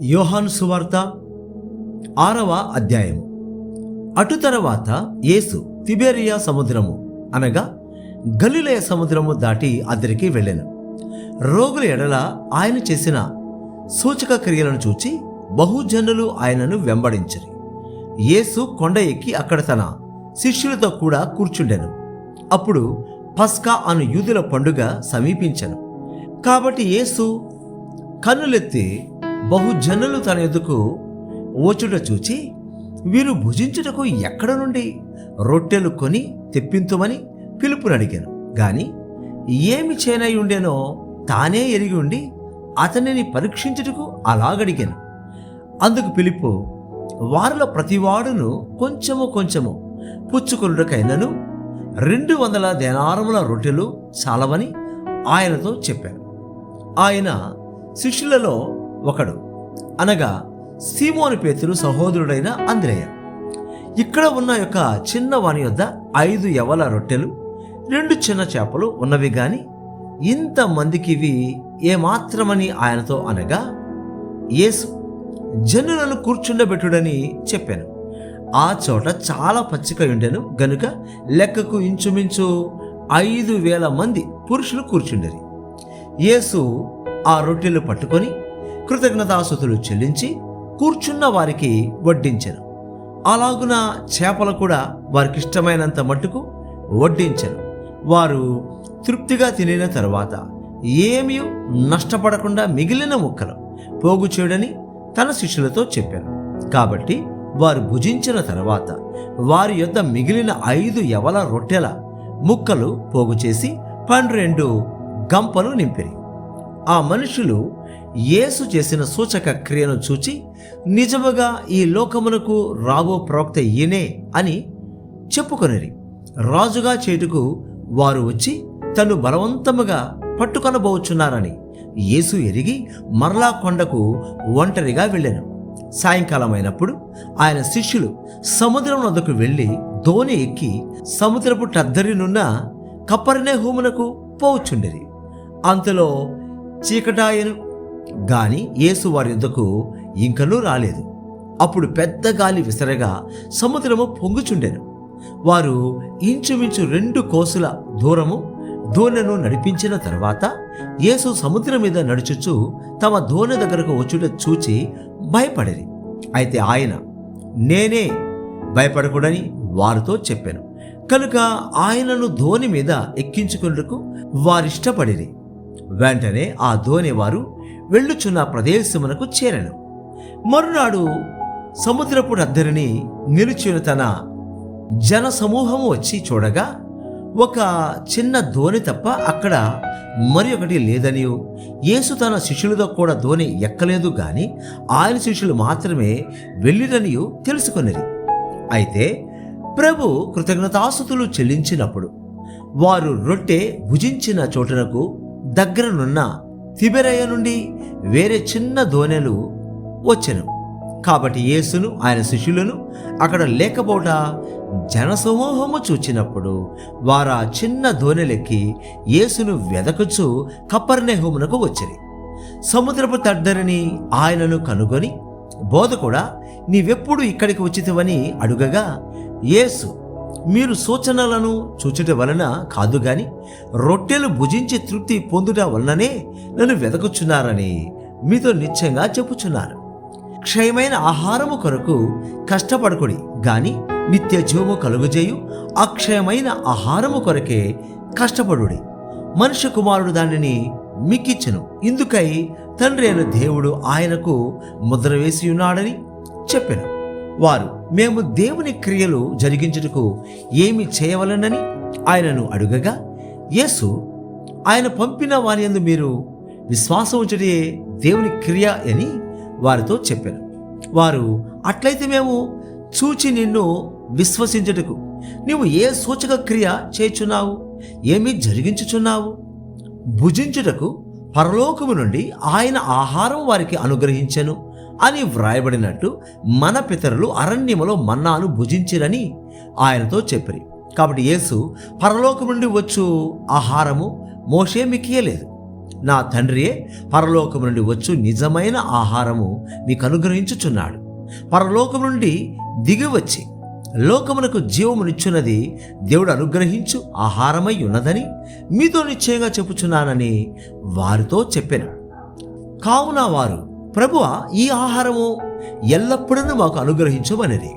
యోహాను సువార్త 6వ అధ్యాయము. అటు తరువాత యేసు తిబెరియా సముద్రము అనగా గలిలయ సముద్రము దాటి అద్దరికి వెళ్ళెను. రోగుల ఎడల ఆయన చేసిన సూచక క్రియలను చూచి బహుజనులు ఆయనను వెంబడించిరి. యేసు కొండ ఎక్కి అక్కడ తన శిష్యులతో కూడా కూర్చుండెను. అప్పుడు పస్కా అను యూదుల పండుగ సమీపించెను. కాబట్టి యేసు కన్నులెత్తి బహుజనులు తన ఎదుకు వచ్చుట చూచి, వీరు భుజించుటకు ఎక్కడ నుండి రొట్టెలు కొని తెప్పింతుమని పిలుపునడిగాను. గాని ఏమి చేయనై ఉండేనో తానే ఎరిగి ఉండి అతనిని పరీక్షించుటకు అలాగడిగాను. అందుకు పిలుపు, వారిలో ప్రతివాడును కొంచెము కొంచెము పుచ్చుకొనుటకైనను 200 దేనారముల రొట్టెలు చాలవని ఆయనతో చెప్పాను. ఆయన శిష్యులలో ఒకడు, అనగా సీమోను పేతురు సహోదరుడైన అంద్రెయ, ఇక్కడ ఉన్న యొక్క చిన్నవాని యొద్ద 5 యవల రొట్టెలు 2 చిన్న చేపలు ఉన్నవి గాని ఇంతమందికి ఇవి ఏమాత్రమని ఆయనతో అనగా, యేసు జనులను కూర్చుండబెట్టుడని చెప్పాను. ఆ చోట చాలా పచ్చిక ఉండెను గనుక లెక్కకు ఇంచుమించు 5,000 మంది పురుషులు కూర్చుండేరి. యేసు ఆ రొట్టెలు పట్టుకొని కృతజ్ఞతాస్తుతులు చెల్లించి కూర్చున్న వారికి వడ్డించెను. అలాగున చేపలు కూడా వారికి ఇష్టమైనంత మట్టుకు వడ్డించెను. వారు తృప్తిగా తినిన తరువాత ఏమీ నష్టపడకుండా మిగిలిన ముక్కలు పోగు చేయడని తన శిష్యులతో చెప్పాను. కాబట్టి వారు భుజించిన తర్వాత వారి యొద్ద మిగిలిన 5 యవల రొట్టెల ముక్కలు పోగు చేసి 12 గంపలు నింపిరి. ఆ మనుషులు యేసు చేసిన సూచక క్రియను చూచి, నిజముగా ఈ లోకమునకు రాబో ప్రవక్త ఈయనే అని చెప్పుకొనిరి. రాజుగా చేటుకు వారు వచ్చి తను బలవంతముగా పట్టుకొనబోచున్నారని యేసు ఎరిగి మరలా కొండకు ఒంటరిగా వెళ్ళెను. సాయంకాలం అయినప్పుడు ఆయన శిష్యులు సముద్రం వద్దకు వెళ్ళి దోణి ఎక్కి సముద్రపు టద్దరినున్న కపర్నహూమునకు పోవుచుండిరి. అంతలో చీకటాయను గాని యేసు వారి యొద్దకు ఇంకనూ రాలేదు. అప్పుడు పెద్ద గాలి విసరగా సముద్రము పొంగుచుండెను. వారు ఇంచుమించు 2 కోసుల దూరము దోణెను నడిపించిన తర్వాత యేసు సముద్రం మీద నడుచుచు తమ దోణె దగ్గరకు వచ్చుట చూచి భయపడిరి. అయితే ఆయన, నేనే, భయపడకూడని వారితో చెప్పాను. కనుక ఆయనను దోణి మీద ఎక్కించుకున్నకు వారిష్టపడిరి. వెంటనే ఆ దోణి వారు వెళ్ళుచున్న ప్రదేశమునకు చేరెను. మరునాడు సముద్రపు అద్దరిని నిలిచిన తన జన సమూహము వచ్చి చూడగా ఒక చిన్న దోణి తప్ప అక్కడ మరి ఒకటి లేదనియు, యేసు తన శిష్యులతో కూడా దోణి ఎక్కలేదు గాని ఆయన శిష్యులు మాత్రమే వెళ్ళిరనియు తెలుసుకొనిరి. అయితే ప్రభు కృతజ్ఞతాస్తుతులు చెల్లించినప్పుడు వారు రొట్టె భుజించిన చోటునకు దగ్గరనున్న తిబెరయ నుండి వేరే చిన్న దోణెలు వచ్చెను. కాబట్టి యేసును ఆయన శిష్యులను అక్కడ లేకపోట జనసమూహము చూచినప్పుడు వారా చిన్న దోణెలెక్కి యేసును వెదకుచు కపర్నహూమునకు వచ్చిరి. సముద్రపు తడ్డరిని ఆయనను కనుగొని, బోధకుడా, నీవెప్పుడు ఇక్కడికి వచ్చితివని అడుగగా, యేసు, మీరు సూచనలను చూచుట వలన కాదు గాని రొట్టెలు భుజించి తృప్తి పొందుట వలననే నన్ను వెదకుచున్నారని మీతో నిశ్చయంగా చెప్పుచున్నాను. క్షయమైన ఆహారము కొరకు కష్టపడకుడి గాని నిత్య జీవము కలుగజేయు అక్షయమైన ఆహారము కొరకే కష్టపడుడి. మనుష్య కుమారుడు దానిని మీకిచ్చెను. ఇందుకై తండ్రి అయిన దేవుడు ఆయనకు ముద్ర వేసి ఉన్నాడని చెప్పెను. వారు, మేము దేవుని క్రియలు జరిగించుటకు ఏమి చేయవలనని ఆయనను అడుగగా, యేసు, ఆయన పంపిన వారి యందు మీరు విశ్వాసం ఉంచుటే దేవుని క్రియ అని వారితో చెప్పాను. వారు, అట్లయితే మేము చూచి నిన్ను విశ్వసించుటకు నీవు ఏ సూచక క్రియ చేయుచున్నావు, ఏమి జరిగించుచున్నావు? భుజించుటకు పరలోకము నుండి ఆయన ఆహారం వారికి అనుగ్రహించెను అని వ్రాయబడినట్టు మన పితరులు అరణ్యములో మన్నాను భుజించిరని ఆయనతో చెప్పిరి. కాబట్టి యేసు పరలోకం నుండి వచ్చు ఆహారము మోషే మికియలేదు, నా తండ్రియే పరలోకం నుండి వచ్చు నిజమైన ఆహారము మీకు అనుగ్రహించుచున్నాడు. పరలోకం నుండి దిగివచ్చి లోకమునకు జీవమునిచ్చున్నది దేవుడు అనుగ్రహించు ఆహారమై ఉన్నదని మీతో నిశ్చయంగా చెప్పుచున్నానని వారితో చెప్పెను. కావున వారు, ప్రభువా, ఈ ఆహారము ఎల్లప్పుడూ మాకు అనుగ్రహించమనిరి.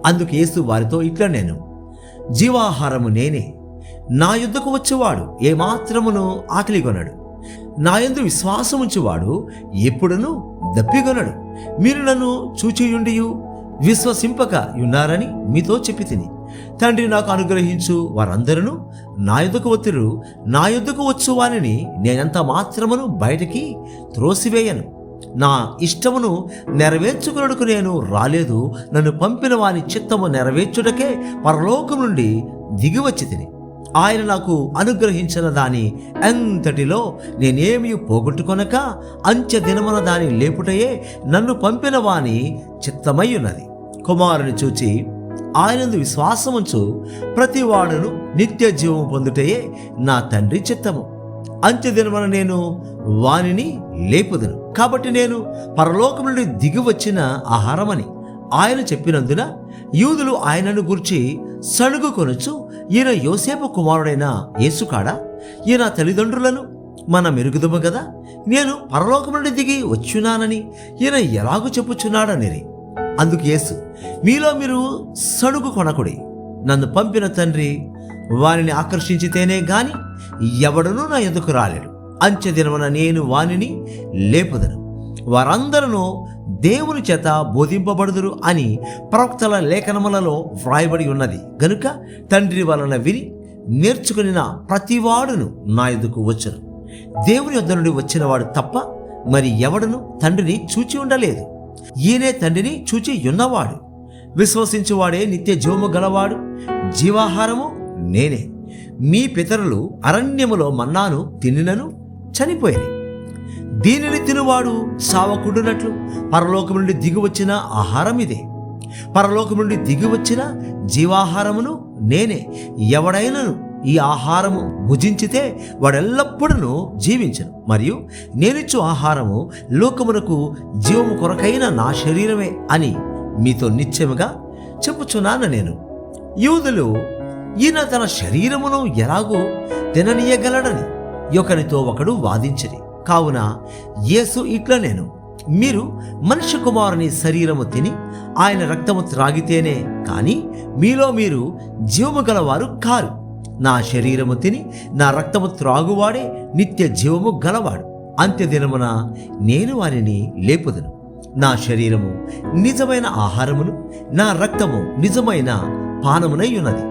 అందుకు యేసు వారితో ఇట్లా, నేను జీవాహారము నేనే. నా యుద్ధకు వచ్చేవాడు ఏమాత్రమును ఆకలిగొనడు. నా యందు విశ్వాసముంచువాడు ఎప్పుడునూ దప్పిగొనడు. మీరు నన్ను చూచియుండియు విశ్వసింపక ఉన్నారని మీతో చెప్పి తిని. తండ్రి నాకు అనుగ్రహించు వారందరూ నా యుద్ధకు వత్తిరు. నా యుద్ధకు వచ్చు వానిని నేనంత మాత్రమును బయటికి త్రోసివేయను. నా ఇష్టమును నెరవేర్చుకున్నకు నేను రాలేదు, నన్ను పంపిన వాని చిత్తము నెరవేర్చుటకే పరలోకం నుండి దిగివచ్చి తిని. ఆయన నాకు అనుగ్రహించిన దాని అంతటిలో నేనేమీ పోగొట్టుకొనక అంచె దినమున దాని లేపుటయే నన్ను పంపిన వాని చిత్తమై ఉన్నది. కుమారుని చూచి ఆయనందు విశ్వాసముంచు ప్రతివాడును నిత్య జీవము పొందుటయే నా తండ్రి చిత్తము. అంచె దినమున నేను వానిని లేపుదును. కాబట్టి నేను పరలోకం నుండి దిగి వచ్చిన ఆహారమని ఆయన చెప్పినందున యూదులు ఆయనను గూర్చి సణుగు కొనుచు, ఈయన యోసేపు కుమారుడైన యేసుకాడా? ఈయన తల్లిదండ్రులను మన మెరుగుదము కదా, నేను పరలోకం నుండి దిగి వచ్చున్నానని ఈయన ఎలాగూ చెప్పుచున్నాడనిరి. అందుకు యేసు, మీలో మీరు సణుగు కొనకుడి. నన్ను పంపిన తండ్రి వానిని ఆకర్షించితేనే గాని ఎవడనూ నా ఎదుకు రాలేడు. అంచె దినమున నేను వానిని లేపుదను. వారందరూ దేవుని చేత బోధింపబడుదురు అని ప్రవక్తల లేఖనములలో వ్రాయబడి ఉన్నది. గనుక తండ్రి వలన విని నేర్చుకుని ప్రతివాడును నా యొద్దకు వచ్చును. దేవుని యొద్ద నుండి వచ్చినవాడు తప్ప మరి ఎవడును తండ్రిని చూచి ఉండలేదు. ఈయనే తండ్రిని చూచి ఉన్నవాడు. విశ్వసించువాడే నిత్య జీవము గలవాడు. జీవాహారము నేనే. మీ పితరులు అరణ్యములో మన్నాను తినినను చనిపోయారు. దీనిని తినువాడు సావకుడునట్లు పరలోకం నుండి దిగివచ్చిన ఆహారం ఇదే. పరలోకం నుండి దిగివచ్చిన జీవాహారమును నేనే. ఎవడైనను ఈ ఆహారము భుజించితే వాడెల్లప్పుడూ జీవించను. మరియు నేనిచ్చు ఆహారము లోకమునకు జీవము కొరకైన నా శరీరమే అని మీతో నిశ్చయముగా చెప్పుచున్నాను నేను. యూదులు ఈయన తన శరీరమును ఎలాగో తిననీయగలడని ఒకరితో ఒకడు వాదించిరి. కావున యేసు ఇట్లా, నేను మీరు మనుష్య కుమారుని శరీరము తిని ఆయన రక్తము త్రాగితేనే కానీ మీలో మీరు జీవము గలవారు కారు. నా శరీరము తిని నా రక్తము త్రాగువాడే నిత్య జీవము గలవాడు. అంత్యదినమున నేను వారిని లేపుదును. నా శరీరము నిజమైన ఆహారమును, నా రక్తము నిజమైన పానమునై ఉన్నది.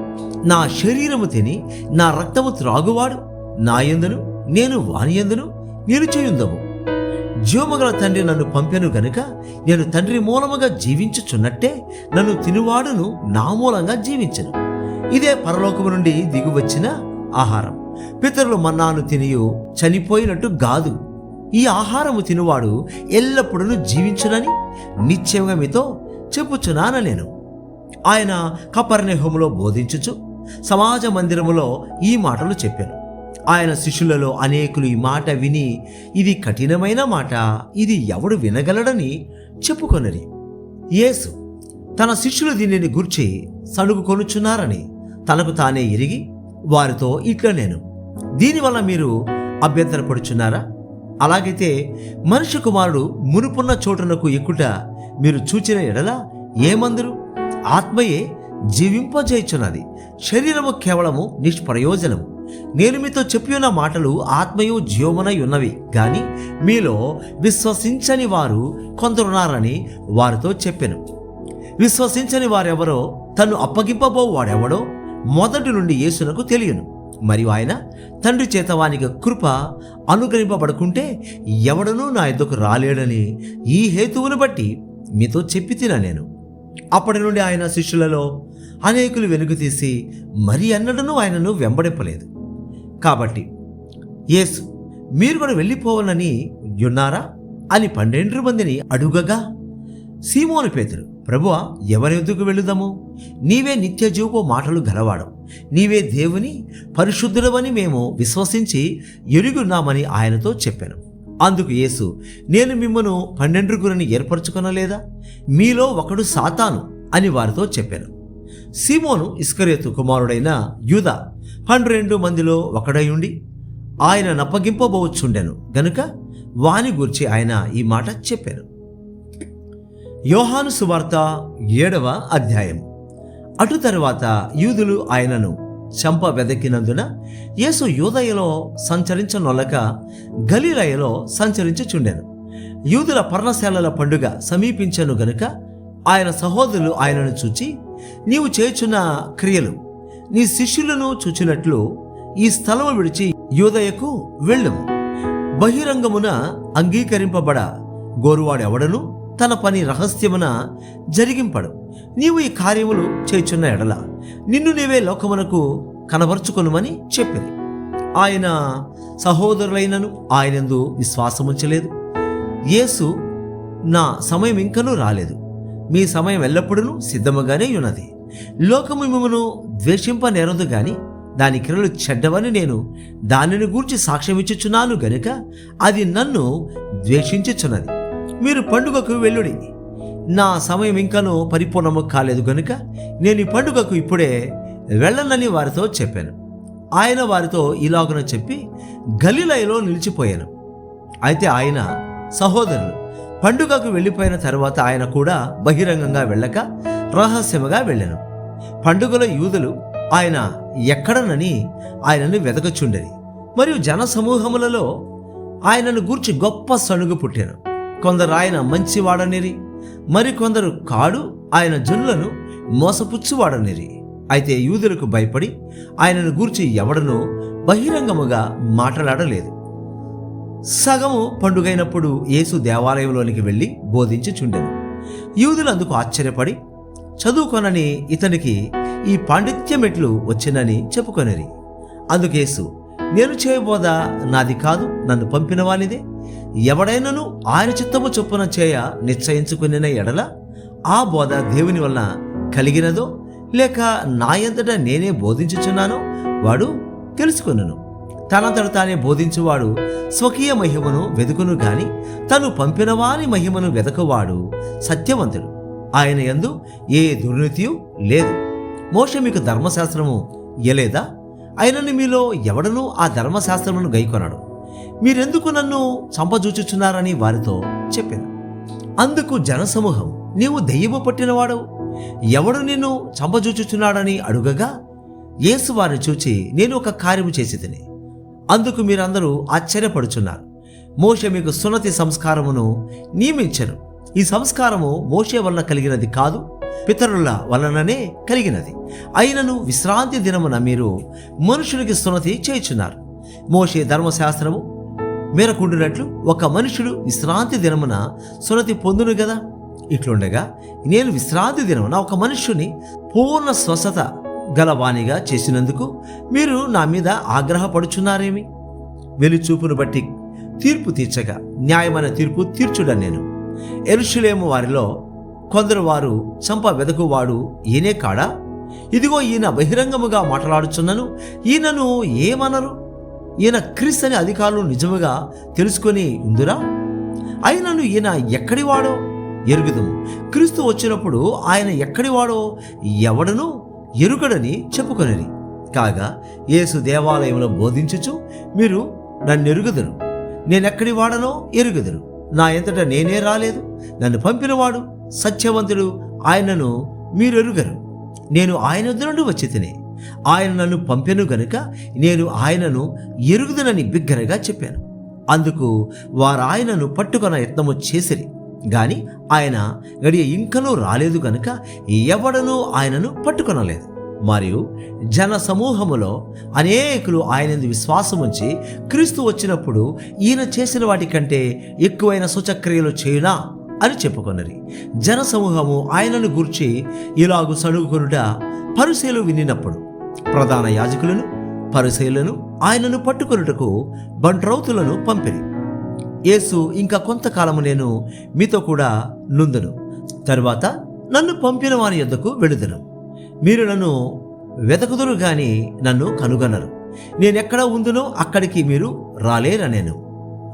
నా శరీరము తిని నా రక్తము త్రాగువాడు నా యందును, నేను వాని యందును నిలిచియుందము. జీవముగల తండ్రి నన్ను పంపెను గనుక నేను తండ్రి మూలముగా జీవించుచున్నట్టే నన్ను తినువాడును నా మూలంగా జీవించను. ఇదే పరలోకము నుండి దిగువచ్చిన ఆహారం. పితరులు మన్నాను తినియు చనిపోయినట్టు గాదు. ఈ ఆహారము తినువాడు ఎల్లప్పుడూ జీవించునని నిశ్చయంగా మీతో చెప్పుచున్నాను నేను. ఆయన కపెర్నహూములో బోధించుచు సమాజ మందిరములో ఈ మాటలు చెప్పాను. ఆయన శిష్యులలో అనేకులు ఈ మాట విని, ఇది కఠినమైన మాట, ఇది ఎవడు వినగలడని చెప్పుకొనిరి. యేసు తన శిష్యులు దీనిని గూర్చి సణుగు కొనుచున్నారని తనకు తానే ఎరిగి వారితో ఇట్లా, నేను దీనివల్ల మీరు అభ్యంతరపడుచున్నారా? అలాగైతే మనుష్య కుమారుడు మునుపున్న చోటునకు ఎక్కుట మీరు చూచిన ఎడల ఏమందరు? ఆత్మయే జీవింపజేయుచున్నది, శరీరము కేవలము నిష్ప్రయోజనము. నేను మీతో చెప్పిన మాటలు ఆత్మయు జీవమునై ఉన్నవి గాని మీలో విశ్వసించని వారు కొందరున్నారని వారితో చెప్పెను. విశ్వసించని వారెవరో, తన్ను అప్పగింపబో వాడెవడో మొదటి నుండి యేసునకు తెలియను. మరియు ఆయన తండ్రి చేత వానికి కృప అనుగ్రహింపబడుకుంటే ఎవడనూ నా యొద్దకు రాలేడని ఈ హేతువును బట్టి మీతో చెప్పి తిన నేను. అప్పటి నుండి ఆయన శిష్యులలో అనేకులు వెనుక తీసి మరి అన్నడను ఆయనను వెంబడింపలేదు. కాబట్టి యేసు, మీరు కూడా వెళ్ళిపోవాలని ఉన్నారా అని 12 మందిని అడుగగా, సీమోను పేతురు, ప్రభువా, ఎవరి వద్దకు వెళ్ళుదాము? నీవే నిత్య జీవపు మాటలు గలవాడు, నీవే దేవుని పరిశుద్ధుడవని మేము విశ్వసించి ఎరుగున్నామని ఆయనతో చెప్పాను. అందుకు యేసు, నేను మిమ్మను 12 ఏర్పరచుకొనలేదా? మీలో ఒకడు సాతాను అని వారితో చెప్పాను. సీమోను ఇస్కరియోతు కుమారుడైన యూదా 12 మందిలో ఒకడై ఉండి ఆయన నప్పగింపబోచుండెను గనుక వాని గూర్చి ఆయన ఈ మాట చెప్పాను. యోహాను సువార్త 7వ అధ్యాయం. అటు తరువాత యూదులు ఆయనను చంప వెదకినందున యేసు యూదయలో సంచరించనొల్లక గలిలయలో సంచరించుచుండెను. యూదుల పర్ణశాలల పండుగ సమీపించెను గనుక ఆయన సహోదరులు ఆయనను చూచి, నీవు చేయుచున్న క్రియలు నీ శిష్యులను చూచినట్లు ఈ స్థలము విడిచి యూదయకు వెళ్ళుము. బహిరంగమున అంగీకరింపబడ గోరువాడెవడను తన పని రహస్యమున జరిగింపడు. నీవు ఈ కార్యములు చేయుచున్న ఎడల నిన్ను నీవే లోకమునకు కనబరుచుకొనుమని చెప్పింది. ఆయన సహోదరులైనను ఆయనందు విశ్వాసముంచలేదు. యేసు, నా సమయం ఇంకనూ రాలేదు, మీ సమయం ఎల్లప్పుడూ సిద్ధముగానే ఉన్నది. లోకము మిమ్మును ద్వేషింపనేరదు గాని దాని క్రియలు చెడ్డవని నేను దానిని గూర్చి సాక్ష్యమిచ్చుచున్నాను గనుక అది నన్ను ద్వేషించుచున్నది. మీరు పండుగకు వెళ్ళుడి, నా సమయం ఇంకనూ పరిపూర్ణము కాలేదు గనుక నేను ఈ పండుగకు ఇప్పుడే వెళ్ళనని వారితో చెప్పాను. ఆయన వారితో ఇలాగున చెప్పి గలిలయలో నిలిచిపోయాను. అయితే ఆయన సహోదరులు పండుగకు వెళ్ళిపోయిన తర్వాత ఆయన కూడా బహిరంగంగా వెళ్ళక రహస్యముగా వెళ్ళాను. పండుగలో యూదులు ఆయన ఎక్కడనని ఆయనను వెదకచుండెని. మరియు జనసమూహములలో ఆయనను గూర్చి గొప్ప సణుగు పుట్టాను. కొందరు ఆయన మంచివాడనిరి, మరికొందరు కాడు ఆయన జనులను మోసపుచ్చువాడనిరి. అయితే యూదులకు భయపడి ఆయనను గూర్చి ఎవడనూ బహిరంగముగా మాట్లాడలేదు. సగము పండుగైనప్పుడు యేసు దేవాలయంలోనికి వెళ్ళి బోధించుచుండెను. యూదులు అందుకు ఆశ్చర్యపడి, చదువుకొనని ఇతనికి ఈ పాండిత్యమెట్లు వచ్చినని చెప్పుకొనిరి. అందుకు యేసు, నేను చేయబోద నాది కాదు, నన్ను పంపిన వానిదే. ఎవడైనను ఆయన చిత్తము చొప్పున చేయ నిశ్చయించుకున్న ఎడల ఆ బోధ దేవుని వలన కలిగినదో లేక నా యంతట నేనే బోధించుచున్నానో వాడు తెలుసుకొనును. తనంతట తానే బోధించువాడు స్వకీయ మహిమను వెదుకును గాని తను పంపిన వాని మహిమను వెదకువాడు సత్యవంతుడు. ఆయన యందు ఏ దుర్నీతియు లేదు. మోషే మీకు ధర్మశాస్త్రము ఇయ్యలేదా? అయినను మీలో ఎవడనూ ఆ ధర్మశాస్త్రమును గైకొనడు. మీరెందుకు నన్ను చంపజూచుచున్నారని వారితో చెప్పాను. అందుకు జనసమూహం, నీవు దెయ్యము పట్టినవాడవు, ఎవడు నిన్ను చంపజూచుచున్నాడని అడుగగా యేసు వారిని చూచి, నేను ఒక కార్యము చేసి తిని, అందుకు మీరందరూ ఆశ్చర్యపడుచున్నారు. మోషే మీకు సున్నతి సంస్కారమును నియమించెను. ఈ సంస్కారము మోషే వలన కలిగినది కాదు, పితరుల వలననే కలిగినది. అయినను విశ్రాంతి దినమున మీరు మనుషునికి సున్నతి చేయుచున్నారు. మోషే ధర్మశాస్త్రము మేరకుండినట్లు ఒక మనుషుడు విశ్రాంతి దినమున సున్నతి పొందును గదా. ఇట్లుండగా నేను విశ్రాంతి దినమున ఒక మనుష్యుని పూర్ణ స్వస్థత గలవానిగా చేసినందుకు మీరు నా మీద ఆగ్రహపడుచున్నారేమి? వెలుచూపును బట్టి తీర్పు తీర్చగా న్యాయమైన తీర్పు తీర్చుడా నేను. యెరూషలేము వారిలో కొందరు వారు చంప వెదకువాడు ఈయనే కాడా? ఇదిగో ఈయన బహిరంగముగా మాట్లాడుచున్నను, ఈయనను ఏమనరు? ఈయన క్రీస్తు అని అధికారులు నిజముగా తెలుసుకొని ఉందిరా? అయినను ఈయన ఎక్కడివాడో ఎరుగుదము. క్రీస్తు వచ్చినప్పుడు ఆయన ఎక్కడివాడో ఎవడనూ ఎరుగడని చెప్పుకొనిరి. కాగా యేసు దేవాలయంలో బోధించుచు, మీరు నన్నెరుగుదురు, నేనెక్కడి వాడనో ఎరుగుదురు. నా ఎంతట నేనే రాలేదు, నన్ను పంపినవాడు సత్యవంతుడు, ఆయనను మీరెరుగరు. నేను ఆయన వద్ద నుండి వచ్చి తినే, ఆయన నన్ను పంపెను గనుక నేను ఆయనను ఎరుగుదనని బిగ్గరగా చెప్పాను. అందుకు వారు ఆయనను పట్టుకొన యత్నము చేసిరి గాని ఆయన గడియ ఇంకనూ రాలేదు గనుక ఎవడనూ ఆయనను పట్టుకొనలేదు. మరియు జన సమూహములో అనేకులు ఆయనందు విశ్వాసముంచి క్రీస్తు వచ్చినప్పుడు ఈయన చేసిన వాటి కంటే ఎక్కువైన సూచక్రియలు చేయునా అని చెప్పుకొన్నరి. జన సమూహము ఆయనను గూర్చి ఇలాగు సణుగుకొనుట పరిసయ్యులు వినినప్పుడు ప్రధాన యాజకులను పరిసయ్యులను ఆయనను పట్టుకొనుటకు బంట్రౌతులను పంపిరి. యేసు, ఇంకా కొంతకాలము నేను మీతో కూడా నుందును, తరువాత నన్ను పంపిన వారి యొద్దకు వెళుదును. మీరు నన్ను వెతకుదురు గాని నన్ను కనుగొనరు. నేనెక్కడ ఉందునో అక్కడికి మీరు రాలేరనేను.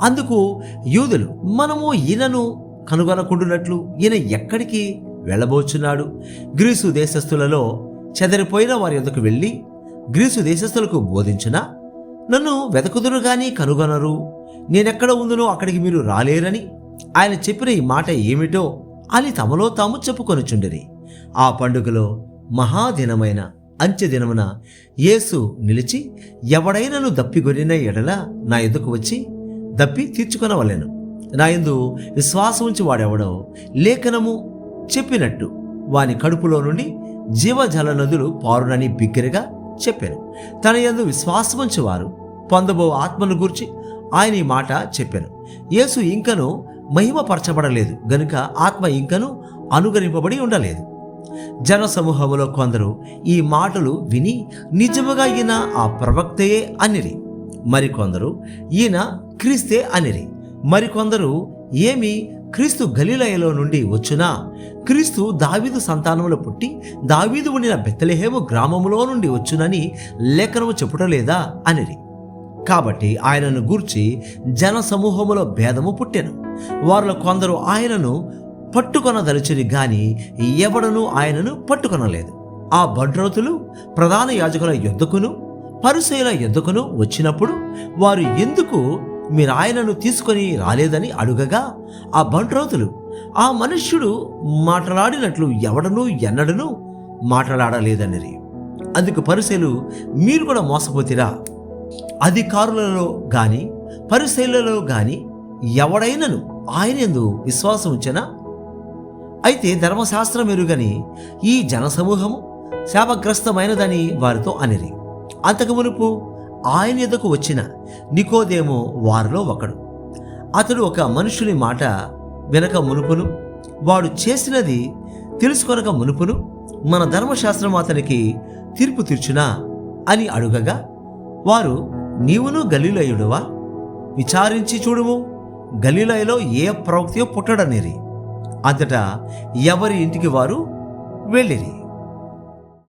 అందుకు యూదులు, మనము ఈయనను కనుగొనకుండునట్లు ఈయన ఎక్కడికి వెళ్ళబోచున్నాడు? గ్రీసు దేశస్థులలో చెదరిపోయిన వారి యొద్దకు వెళ్ళి గ్రీసు దేశస్థులకు బోధించునా? నన్ను వెతకుదురు గాని కనుగొనరు, నేనెక్కడ ఉందునో అక్కడికి మీరు రాలేరని ఆయన చెప్పిన ఈ మాట ఏమిటో అని తమలో తాము చెప్పుకొనుచుండిరి. ఆ పండుగలో మహాదినమైన అంత్యదినమున యేసు నిలిచి, ఎవడైనను దప్పిగొనిన ఎడల నా యొద్దకు వచ్చి దప్పి తీర్చుకొనవలెను. నా యందు విశ్వాసం ఉంచి వాడెవడో లేఖనము చెప్పినట్టు వాని కడుపులో నుండి జీవజల నదులు పారునని బిగ్గరగా చెప్పాను. తన యందు విశ్వాసముంచి వారు పొందబో ఆత్మను గూర్చి ఆయన ఈ మాట చెప్పాను. యేసు ఇంకను మహిమపరచబడలేదు గనుక ఆత్మ ఇంకను అనుగ్రహింపబడి ఉండలేదు. జన సమూహములో కొందరు ఈ మాటలు విని నిజముగా ఈయన ఆ ప్రవక్తయే అనిరి. మరికొందరు ఈయన క్రీస్తే అనిరి. మరికొందరు ఏమి క్రీస్తు గలిలయలో నుండి వచ్చునా? క్రీస్తు దావీదు సంతానములో పుట్టి దావీదు ఉండిన బెత్లెహేము గ్రామములో నుండి వచ్చునని లేఖనము చెప్పుటలేదా అనిరి. కాబట్టి ఆయనను గూర్చి జన సమూహములో భేదము పుట్టెను. వారిలో కొందరు ఆయనను పట్టుకొనదలిచిరి గాని ఎవడనూ ఆయనను పట్టుకొనలేదు. ఆ బంట్రోతులు ప్రధాన యాజకుల యొద్దకును పరిసయ్యుల యొద్దకును వచ్చినప్పుడు వారు ఎందుకు మీరు ఆయనను తీసుకొని రాలేదని అడుగగా, ఆ బంట్రోతులు, ఆ మనుష్యుడు మాట్లాడినట్లు ఎవడనూ ఎన్నడనూ మాట్లాడలేదనిరి. అందుకు పరిసయ్యులు, మీరు కూడా మోసపోతిరా? అధికారులలో గాని పరిసయ్యులలో గాని ఎవడైనను ఆయన యందు విశ్వాసం ఉంచెనా? అయితే ధర్మశాస్త్రం ఎరుగని ఈ జనసమూహము శాపగ్రస్తమైనదని వారితో అనిరి. అంతకు మునుపు ఆయన ఎదుకు వచ్చిన నికోదేము వారిలో ఒకడు. అతడు ఒక మనుషుని మాట వినక మునుపును వాడు చేసినది తెలుసుకొనక మునుపును మన ధర్మశాస్త్రం అతనికి తీర్పు తీర్చునా అని అడుగగా, వారు, నీవును గలిలయుడువా? విచారించి చూడుము, గలిలయలో ఏ ప్రవక్తయో పుట్టడనిరి. అంతటా ఎవరి ఇంటికి వారు వెళ్ళిరి.